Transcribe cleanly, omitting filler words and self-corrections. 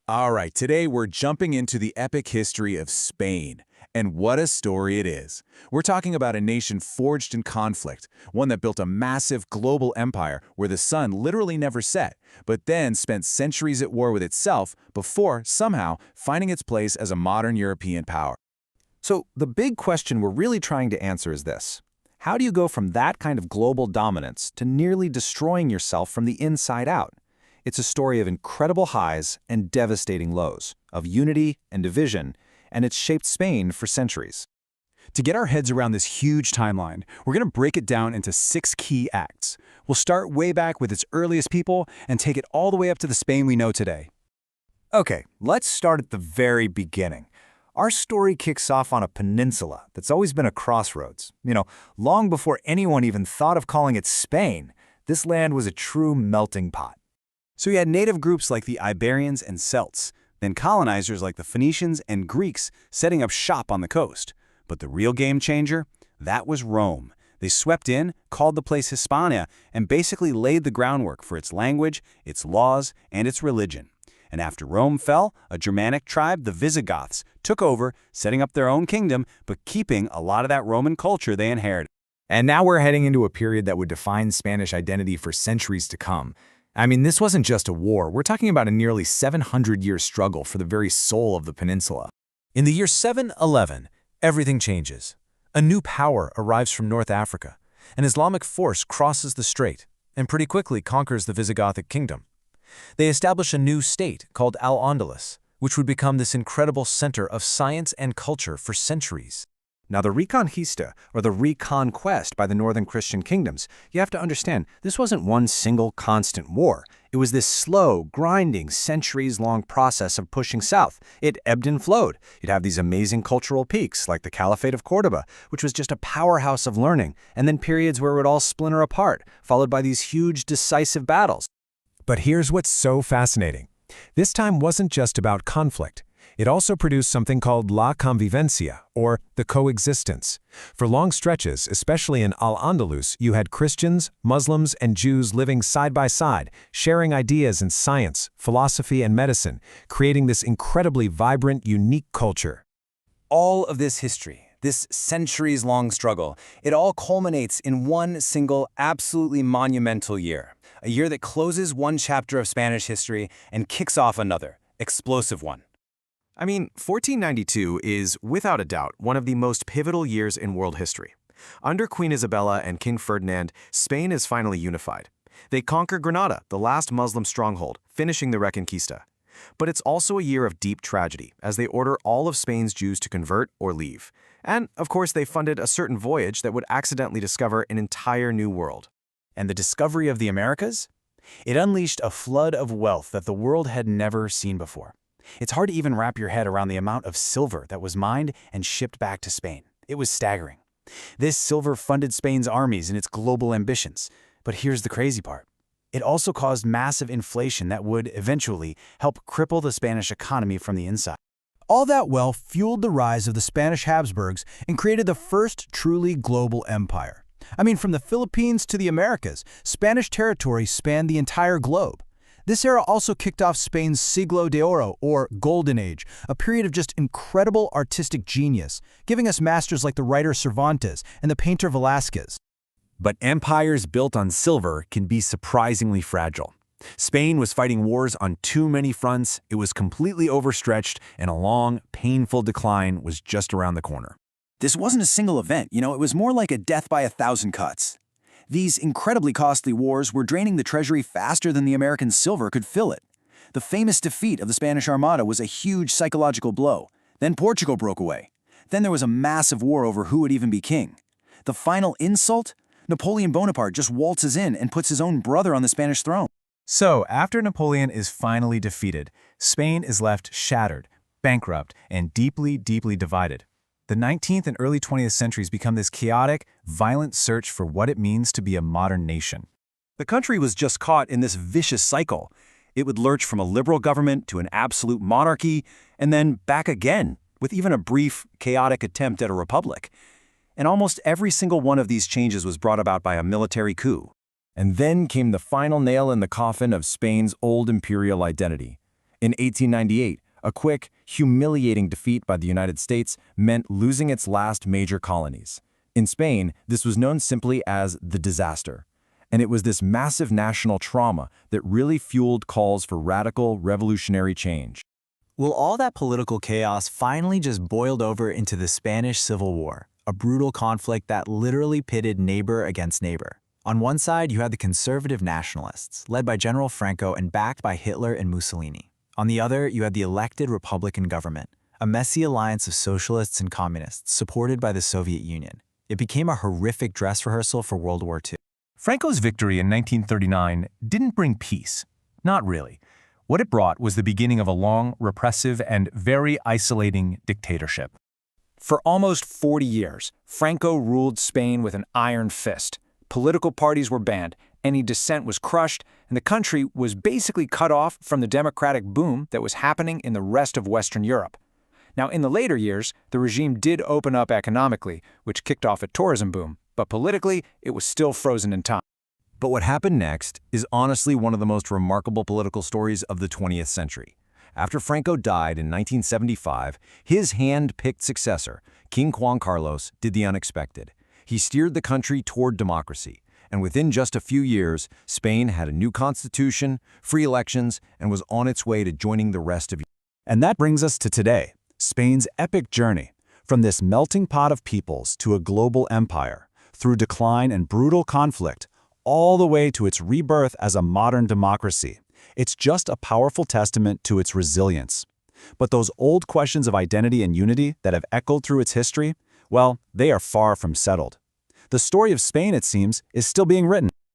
All right, today we're jumping into the epic history of Spain. And what a story it is. We're talking about a nation forged in conflict, one that built a massive global empire where the sun literally never set, but then spent centuries at war with itself before, somehow, finding its place as a modern European power. So the big question we're really trying to answer is this. How do you go from that kind of global dominance to nearly destroying yourself from the inside out? It's a story of incredible highs and devastating lows, of unity and division, and it's shaped Spain for centuries. To get our heads around this huge timeline, we're going to break it down into 6 key acts. We'll start way back with its earliest people and take it all the way up to the Spain we know today. Okay, let's start at the very beginning. Our story kicks off on a peninsula that's always been a crossroads. Long before anyone even thought of calling it Spain, this land was a true melting pot. So you had native groups like the Iberians and Celts, then colonizers like the Phoenicians and Greeks setting up shop on the coast. But the real game changer? That was Rome. They swept in, called the place Hispania, and basically laid the groundwork for its language, its laws, and its religion. And after Rome fell, a Germanic tribe, the Visigoths, took over, setting up their own kingdom, but keeping a lot of that Roman culture they inherited. And now we're heading into a period that would define Spanish identity for centuries to come. I mean, this wasn't just a war. We're talking about a nearly 700-year struggle for the very soul of the peninsula. In the year 711, everything changes. A new power arrives from North Africa. An Islamic force crosses the strait and pretty quickly conquers the Visigothic kingdom. They establish a new state called Al-Andalus, which would become this incredible center of science and culture for centuries. Now, the Reconquista, or the reconquest by the northern Christian kingdoms, you have to understand, this wasn't one single constant war. It was this slow, grinding, centuries-long process of pushing south. It ebbed and flowed. You'd have these amazing cultural peaks, like the Caliphate of Cordoba, which was just a powerhouse of learning, and then periods where it would all splinter apart, followed by these huge, decisive battles. But here's what's so fascinating. This time wasn't just about conflict. It also produced something called La Convivencia, or the coexistence. For long stretches, especially in Al-Andalus, you had Christians, Muslims, and Jews living side by side, sharing ideas in science, philosophy, and medicine, creating this incredibly vibrant, unique culture. All of this history, this centuries-long struggle, it all culminates in one single, absolutely monumental year. A year that closes one chapter of Spanish history and kicks off another, explosive one. I mean, 1492 is, without a doubt, one of the most pivotal years in world history. Under Queen Isabella and King Ferdinand, Spain is finally unified. They conquer Granada, the last Muslim stronghold, finishing the Reconquista. But it's also a year of deep tragedy, as they order all of Spain's Jews to convert or leave. And, of course, they funded a certain voyage that would accidentally discover an entire new world. And the discovery of the Americas? It unleashed a flood of wealth that the world had never seen before. It's hard to even wrap your head around the amount of silver that was mined and shipped back to Spain. It was staggering. This silver funded Spain's armies and its global ambitions. But here's the crazy part. It also caused massive inflation that would, eventually, help cripple the Spanish economy from the inside. All that wealth fueled the rise of the Spanish Habsburgs and created the first truly global empire. I mean, from the Philippines to the Americas, Spanish territory spanned the entire globe. This era also kicked off Spain's Siglo de Oro, or Golden Age, a period of just incredible artistic genius, giving us masters like the writer Cervantes and the painter Velázquez. But empires built on silver can be surprisingly fragile. Spain was fighting wars on too many fronts, it was completely overstretched, and a long, painful decline was just around the corner. This wasn't a single event, it was more like a death by 1,000 cuts. These incredibly costly wars were draining the treasury faster than the American silver could fill it. The famous defeat of the Spanish Armada was a huge psychological blow. Then Portugal broke away. Then there was a massive war over who would even be king. The final insult? Napoleon Bonaparte just waltzes in and puts his own brother on the Spanish throne. So, after Napoleon is finally defeated, Spain is left shattered, bankrupt, and deeply, deeply divided. The 19th and early 20th centuries become this chaotic, violent search for what it means to be a modern nation. The country was just caught in this vicious cycle. It would lurch from a liberal government to an absolute monarchy, and then back again, with even a brief, chaotic attempt at a republic. And almost every single one of these changes was brought about by a military coup. And then came the final nail in the coffin of Spain's old imperial identity. In 1898, a quick, humiliating defeat by the United States meant losing its last major colonies. In Spain, this was known simply as the disaster. And it was this massive national trauma that really fueled calls for radical, revolutionary change. Well, all that political chaos finally just boiled over into the Spanish Civil War, a brutal conflict that literally pitted neighbor against neighbor. On one side, you had the conservative nationalists, led by General Franco and backed by Hitler and Mussolini. On the other, you had the elected Republican government, a messy alliance of socialists and communists supported by the Soviet Union. It became a horrific dress rehearsal for World War II. Franco's victory in 1939 didn't bring peace. Not really. What it brought was the beginning of a long, repressive, and very isolating dictatorship. For almost 40 years, Franco ruled Spain with an iron fist. Political parties were banned, any dissent was crushed, and the country was basically cut off from the democratic boom that was happening in the rest of Western Europe. Now, in the later years, the regime did open up economically, which kicked off a tourism boom, but politically, it was still frozen in time. But what happened next is honestly one of the most remarkable political stories of the 20th century. After Franco died in 1975, his hand-picked successor, King Juan Carlos, did the unexpected. He steered the country toward democracy, and within just a few years, Spain had a new constitution, free elections, and was on its way to joining the rest of Europe. And that brings us to today, Spain's epic journey, from this melting pot of peoples to a global empire, through decline and brutal conflict, all the way to its rebirth as a modern democracy. It's just a powerful testament to its resilience. But those old questions of identity and unity that have echoed through its history, well, they are far from settled. The story of Spain, it seems, is still being written.